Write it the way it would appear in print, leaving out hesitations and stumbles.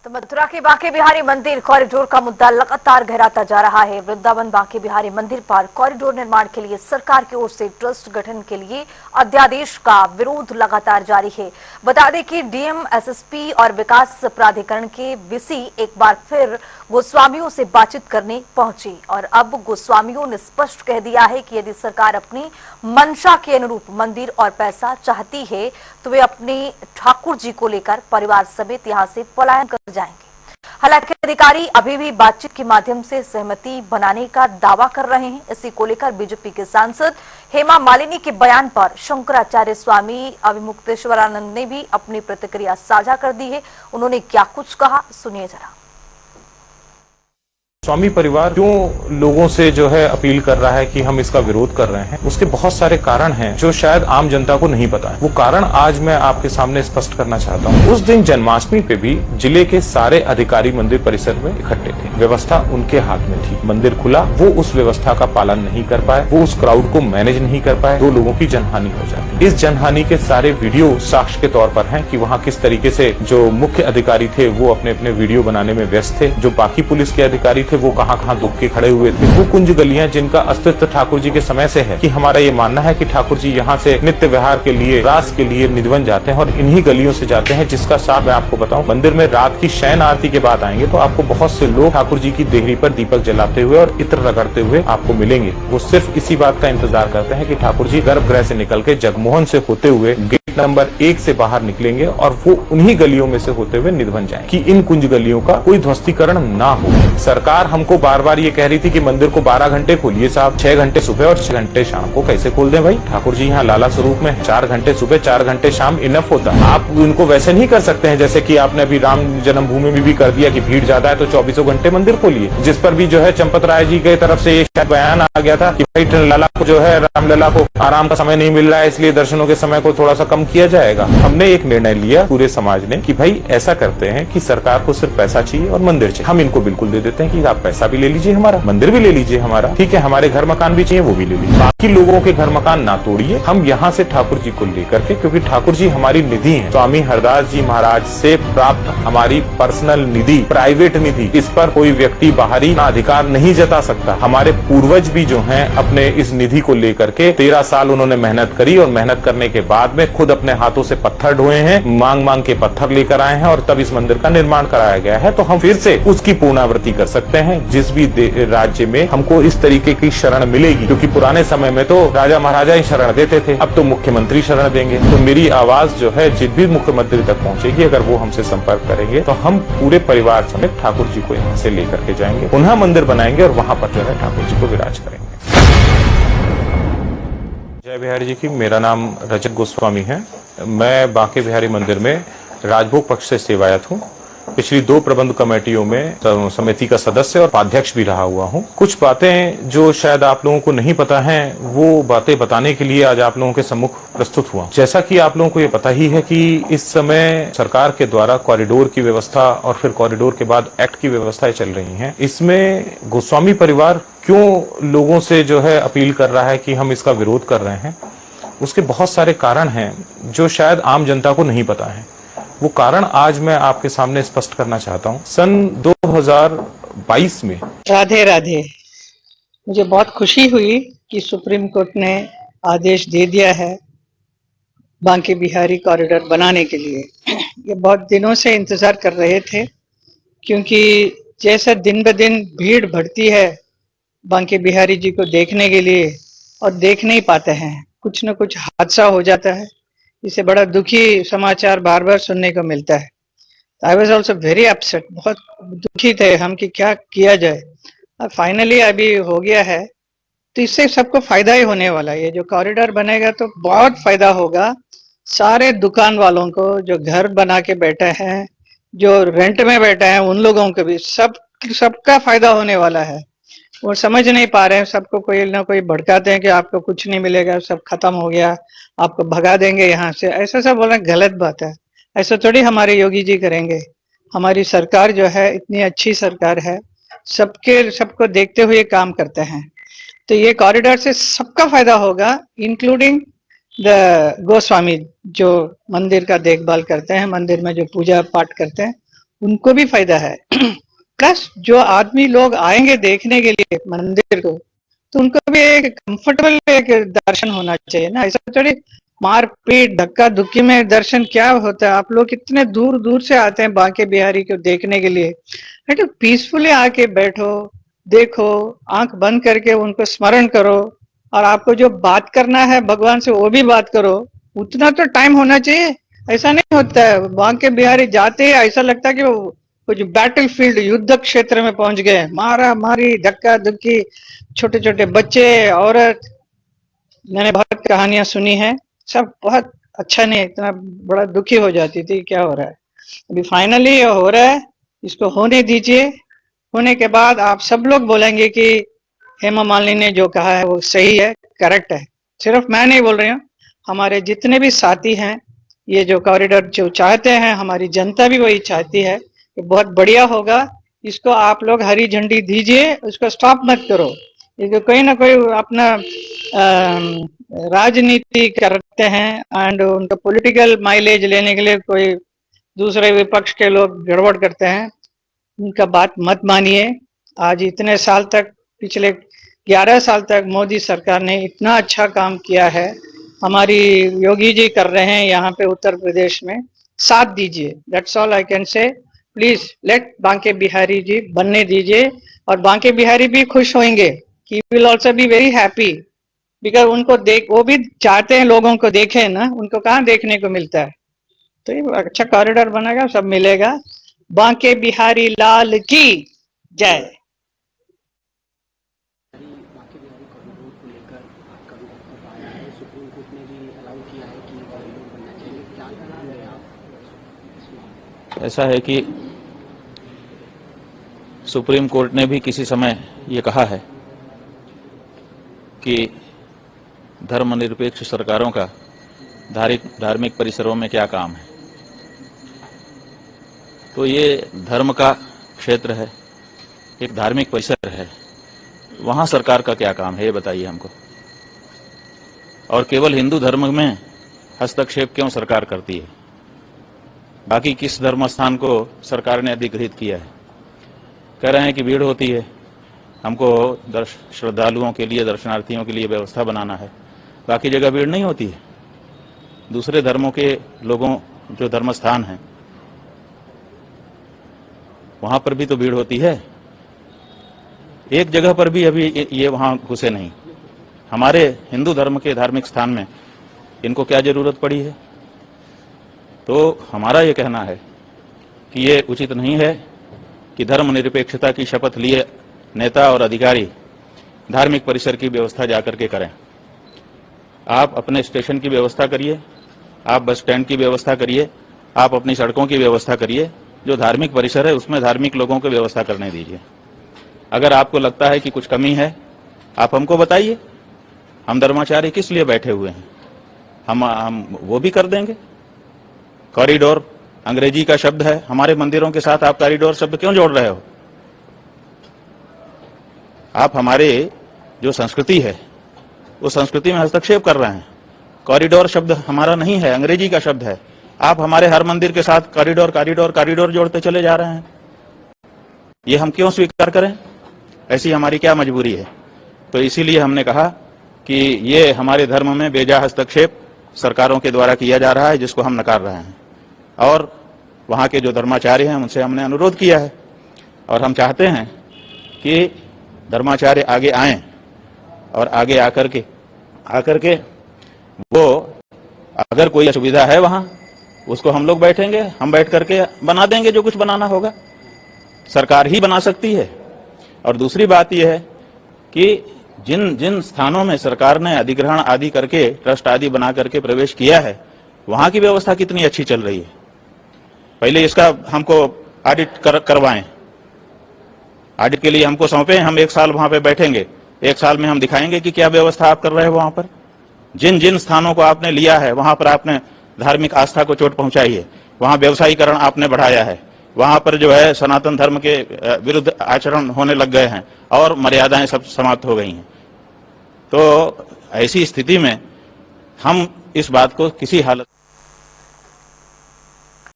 तो मथुरा के बांके बिहारी मंदिर कॉरिडोर का मुद्दा लगातार गहराता जा रहा है। वृंदावन बांके बिहारी मंदिर पर कॉरिडोर निर्माण के लिए सरकार की ओर से ट्रस्ट गठन के लिए अध्यादेश का विरोध लगातार जारी है। बता दें कि डीएम, एसएसपी और विकास प्राधिकरण के वीसी एक बार फिर गोस्वामियों से बातचीत करने पहुंची और अब गोस्वामियों ने स्पष्ट कह दिया है कि यदि सरकार अपनी मंशा के अनुरूप मंदिर और पैसा चाहती है तो वे अपने ठाकुर जी को लेकर परिवार समेत यहां से पलायन कर जाएंगे। हालांकि अधिकारी अभी भी बातचीत के माध्यम से सहमति बनाने का दावा कर रहे हैं। इसी को लेकर बीजेपी के सांसद हेमा मालिनी के बयान पर शंकराचार्य स्वामी अभिमुक्तेश्वरानंद ने भी अपनी प्रतिक्रिया साझा कर दी है। उन्होंने क्या कुछ कहा, सुनिए जरा। स्वामी परिवार क्यों लोगों से जो है अपील कर रहा है कि हम इसका विरोध कर रहे हैं, उसके बहुत सारे कारण हैं जो शायद आम जनता को नहीं पता है। वो कारण आज मैं आपके सामने स्पष्ट करना चाहता हूँ। उस दिन जन्माष्टमी पे भी जिले के सारे अधिकारी मंदिर परिसर में इकट्ठे थे। व्यवस्था उनके हाथ में थी। मंदिर खुला, वो उस व्यवस्था का पालन नहीं कर पाए, वो उस क्राउड को मैनेज नहीं कर पाए, 2 लोगों की जनहानि हो जाती। इस जनहानि के सारे वीडियो साक्ष्य के तौर पर हैं कि वहाँ किस तरीके से जो मुख्य अधिकारी थे वो अपने अपने वीडियो बनाने में व्यस्त थे। जो बाकी पुलिस के अधिकारी वो कहां दुख के खड़े हुए थे। वो कुंज गलियां जिनका अस्तित्व ठाकुर जी के समय से है कि हमारा ये मानना है कि ठाकुर जी यहाँ से नित्य विहार के लिए, रास के लिए निधवन जाते हैं और इन्हीं गलियों से जाते हैं, जिसका साफ मैं आपको बताऊं। मंदिर में रात की शयन आरती के बाद आएंगे तो आपको बहुत से लोग ठाकुर जी की देहरी पर दीपक जलाते हुए और इत्र रगड़ते हुए आपको मिलेंगे। वो सिर्फ इसी बात का इंतजार करते हैं कि ठाकुर जी गर्भगृह से निकल के जगमोहन से होते हुए गेट नंबर 1 से बाहर निकलेंगे और वो उन्हीं गलियों में से होते हुए निधवन जाएंगे कि इन कुंज गलियों का कोई ध्वस्तीकरण ना हो। सरकार हमको बार बार ये कह रही थी कि मंदिर को 12 घंटे खोलिए साहब, 6 घंटे सुबह और 6 घंटे शाम को। कैसे खोल दें भाई? ठाकुर जी यहाँ लाला स्वरूप में 4 घंटे सुबह 4 घंटे शाम इनफ होता है। आप उनको वैसे नहीं कर सकते हैं जैसे कि आपने अभी राम जन्मभूमि में भी कर दिया कि भीड़ ज्यादा है तो 24 घंटे मंदिर खोलिए, जिस पर भी जो है चंपत राय जी की तरफ से ये बयान आ गया था कि भाई लाला को जो है, रामलला को आराम का समय नहीं मिल रहा है, इसलिए दर्शनों के समय को थोड़ा सा कम किया जाएगा। हमने एक निर्णय लिया पूरे समाज ने कि भाई ऐसा करते हैं कि सरकार को सिर्फ पैसा चाहिए और मंदिर चाहिए। हम इनको बिल्कुल दे देते हैं कि आप पैसा भी ले लीजिए हमारा, मंदिर भी ले लीजिए हमारा, ठीक है, हमारे घर मकान भी चाहिए वो भी ले लीजिए, बाकी लोगों के घर मकान ना तोड़िए। हम यहाँ से ठाकुर जी को लेकर के, क्योंकि ठाकुर जी हमारी निधि है, स्वामी हरदास जी महाराज से प्राप्त हमारी पर्सनल निधि, प्राइवेट निधि, इस पर कोई व्यक्ति बाहरी अधिकार नहीं जता सकता। हमारे पूर्वज भी जो हैं अपने इस निधि को लेकर के 13 साल उन्होंने मेहनत करी और मेहनत करने के बाद में खुद अपने हाथों से पत्थर ढोए हैं, मांग मांग के पत्थर लेकर आए हैं और तब इस मंदिर का निर्माण कराया गया है। तो हम फिर से उसकी पुनरावृत्ति कर सकते हैं। जिस भी राज्य में हमको इस तरीके की शरण मिलेगी, क्योंकि पुराने समय में तो राजा महाराजा ही शरण देते थे, अब तो मुख्यमंत्री शरण देंगे। तो मेरी आवाज जो है जिस भी मुख्यमंत्री तक पहुंचेगी, अगर वो हमसे संपर्क करेंगे तो हम पूरे परिवार समेत ठाकुर जी को यहाँ से लेकर के जाएंगे, पुनः मंदिर बनाएंगे और वहां पर जो है ठाकुर जी को विराज करेंगे। जय बिहारी जी की। मेरा नाम रजत गोस्वामी है। मैं बांके बिहारी मंदिर में राजभोग पक्ष से सेवायत हूँ। पिछली 2 प्रबंध कमेटियों में समिति का सदस्य और उपाध्यक्ष भी रहा हुआ हूँ। कुछ बातें जो शायद आप लोगों को नहीं पता हैं, वो बातें बताने के लिए आज आप लोगों के सम्मुख प्रस्तुत हुआ। जैसा कि आप लोगों को ये पता ही है कि इस समय सरकार के द्वारा कॉरिडोर की व्यवस्था और फिर कॉरिडोर के बाद एक्ट की व्यवस्थाएं चल रही हैं। इसमें गोस्वामी परिवार क्यों लोगों से जो है अपील कर रहा है कि हम इसका विरोध कर रहे हैं, उसके बहुत सारे कारण हैं जो शायद आम जनता को नहीं पता है। वो कारण आज मैं आपके सामने स्पष्ट करना चाहता हूँ। सन 2022 में राधे राधे। मुझे बहुत खुशी हुई कि सुप्रीम कोर्ट ने आदेश दे दिया है बांके बिहारी कॉरिडोर बनाने के लिए। ये बहुत दिनों से इंतजार कर रहे थे, क्योंकि जैसे दिन ब दिन भीड़ बढ़ती है बांके बिहारी जी को देखने के लिए और देख नहीं पाते हैं, कुछ न कुछ हादसा हो जाता है। इससे बड़ा दुखी समाचार बार बार सुनने को मिलता है। I was also very upset, बहुत दुखी थे हम कि क्या किया जाए। अब फाइनली अभी हो गया है, तो इससे सबको फायदा ही होने वाला है। ये जो कॉरिडोर बनेगा तो बहुत फायदा होगा सारे दुकान वालों को, जो घर बना के बैठे हैं, जो रेंट में बैठे हैं, उन लोगों को भी सबका फायदा होने वाला है। वो समझ नहीं पा रहे हैं, सबको कोई ना कोई भड़काते हैं कि आपको कुछ नहीं मिलेगा, सब खत्म हो गया, आपको भगा देंगे यहाँ से। ऐसा सब बोलना गलत बात है। ऐसा थोड़ी हमारे योगी जी करेंगे। हमारी सरकार जो है इतनी अच्छी सरकार है, सबको देखते हुए काम करते हैं। तो ये कॉरिडोर से सबका फायदा होगा, इंक्लूडिंग द गोस्वामी जो मंदिर का देखभाल करते हैं, मंदिर में जो पूजा पाठ करते हैं, उनको भी फायदा है। प्लस जो आदमी लोग आएंगे देखने के लिए मंदिर को, तो उनको भी एक कंफर्टेबल एक दर्शन होना चाहिए ना। ऐसा थोड़ी मार पीट धक्का धुक्की में दर्शन क्या होता है। आप लोग कितने दूर दूर से आते हैं बांके बिहारी को देखने के लिए। तो पीसफुली आके बैठो, देखो, आंख बंद करके उनको स्मरण करो, और आपको जो बात करना है भगवान से वो भी बात करो। उतना तो टाइम होना चाहिए। ऐसा नहीं होता है, बांके बिहारी जाते ही ऐसा लगता है कि वो कुछ बैटल फील्ड युद्ध क्षेत्र में पहुंच गए, मारा मारी धक्का धुक्की, छोटे छोटे बच्चे, औरत। मैंने बहुत कहानियां सुनी है, सब बहुत अच्छा नहीं, इतना बड़ा दुखी हो जाती थी क्या हो रहा है। अभी फाइनली ये हो रहा है, इसको होने दीजिए। होने के बाद आप सब लोग बोलेंगे कि हेमा मालिनी ने जो कहा है वो सही है, करेक्ट है। सिर्फ मैं नहीं बोल रही हूँ, हमारे जितने भी साथी हैं, ये जो कॉरिडोर जो चाहते हैं, हमारी जनता भी वही चाहती है कि बहुत बढ़िया होगा। इसको आप लोग हरी झंडी दीजिए, उसको स्टॉप मत करो। ये कोई ना कोई अपना राजनीति करते हैं एंड उनका पॉलिटिकल माइलेज लेने के लिए कोई दूसरे विपक्ष के लोग गड़बड़ करते हैं, उनका बात मत मानिए। आज इतने साल तक, पिछले 11 साल तक मोदी सरकार ने इतना अच्छा काम किया है, हमारी योगी जी कर रहे हैं यहाँ पे उत्तर प्रदेश में, साथ दीजिए। That's all I can say. Please let Banke Bihari ji बनने दीजिए, और बांके बिहारी भी खुश होंगे। He will also be very happy, because उनको देख, वो भी चाहते हैं लोगों को देखें ना, उनको कहाँ देखने को मिलता है। तो ये अच्छा कॉरिडोर बनेगा, सब मिलेगा। बांके बिहारी लाल की जय। बाकी बिहारी कॉरिडोर को लेकर आपका भी वक्तव्य आया है, सुप्रीम कोर्ट ने भी अलाउ किया है कि कॉरिडोर बनना चाहिए, क्या करेंगे आप? ऐसा है कि सुप्रीम कोर्ट ने भी किसी समय ये कहा है कि धर्मनिरपेक्ष सरकारों का धार्मिक परिसरों में क्या काम है। तो ये धर्म का क्षेत्र है, एक धार्मिक परिसर है, वहां सरकार का क्या काम है, ये बताइए हमको। और केवल हिंदू धर्म में हस्तक्षेप क्यों सरकार करती है? बाकी किस धर्म स्थान को सरकार ने अधिग्रहित किया है? कह रहे हैं कि भीड़ होती है, हमको श्रद्धालुओं के लिए, दर्शनार्थियों के लिए व्यवस्था बनाना है। बाकी जगह भीड़ नहीं होती है। दूसरे धर्मों के लोगों जो धर्म स्थान हैं वहां पर भी तो भीड़ होती है। एक जगह पर भी अभी ये वहां घुसे नहीं। हमारे हिंदू धर्म के धार्मिक स्थान में इनको क्या जरूरत पड़ी है? तो हमारा ये कहना है कि ये उचित नहीं है कि धर्मनिरपेक्षता की शपथ लिए नेता और अधिकारी धार्मिक परिसर की व्यवस्था जाकर के करें। आप अपने स्टेशन की व्यवस्था करिए, आप बस स्टैंड की व्यवस्था करिए, आप अपनी सड़कों की व्यवस्था करिए। जो धार्मिक परिसर है उसमें धार्मिक लोगों को व्यवस्था करने दीजिए। अगर आपको लगता है कि कुछ कमी है, आप हमको बताइए। हम धर्माचार्य किस लिए बैठे हुए हैं? हम वो भी कर देंगे। कॉरिडोर अंग्रेजी का शब्द है, हमारे मंदिरों के साथ आप कॉरिडोर शब्द क्यों जोड़ रहे हो? आप हमारे जो संस्कृति है उस संस्कृति में हस्तक्षेप कर रहे हैं। कॉरिडोर शब्द हमारा नहीं है, अंग्रेजी का शब्द है। आप हमारे हर मंदिर के साथ कॉरिडोर कॉरिडोर कॉरिडोर जोड़ते चले जा रहे हैं। ये हम क्यों स्वीकार करें? ऐसी हमारी क्या मजबूरी है? तो इसीलिए हमने कहा कि ये हमारे धर्म में बेजा हस्तक्षेप सरकारों के द्वारा किया जा रहा है, जिसको हम नकार रहे हैं। और वहाँ के जो धर्माचार्य हैं उनसे हमने अनुरोध किया है, और हम चाहते हैं कि धर्माचार्य आगे आएं और आगे आकर के वो, अगर कोई असुविधा है वहाँ, उसको हम लोग बैठेंगे, हम बैठ करके बना देंगे जो कुछ बनाना होगा। सरकार ही बना सकती है। और दूसरी बात यह है कि जिन जिन स्थानों में सरकार ने अधिग्रहण आदि करके, ट्रस्ट आदि बना करके प्रवेश किया है, वहां की व्यवस्था कितनी अच्छी चल रही है। पहले इसका हमको ऑडिट करवाएं। ऑडिट के लिए हमको सौंपे, हम 1 साल वहां पे बैठेंगे। 1 साल में हम दिखाएंगे कि क्या व्यवस्था आप कर रहे हो वहां पर। जिन जिन स्थानों को आपने लिया है वहां पर आपने धार्मिक आस्था को चोट पहुंचाई है, वहां व्यवसायीकरण आपने बढ़ाया है, वहां पर जो है सनातन धर्म के विरुद्ध आचरण होने लग गए हैं और मर्यादाएं सब समाप्त हो गई हैं। तो ऐसी स्थिति में हम इस बात को किसी हालत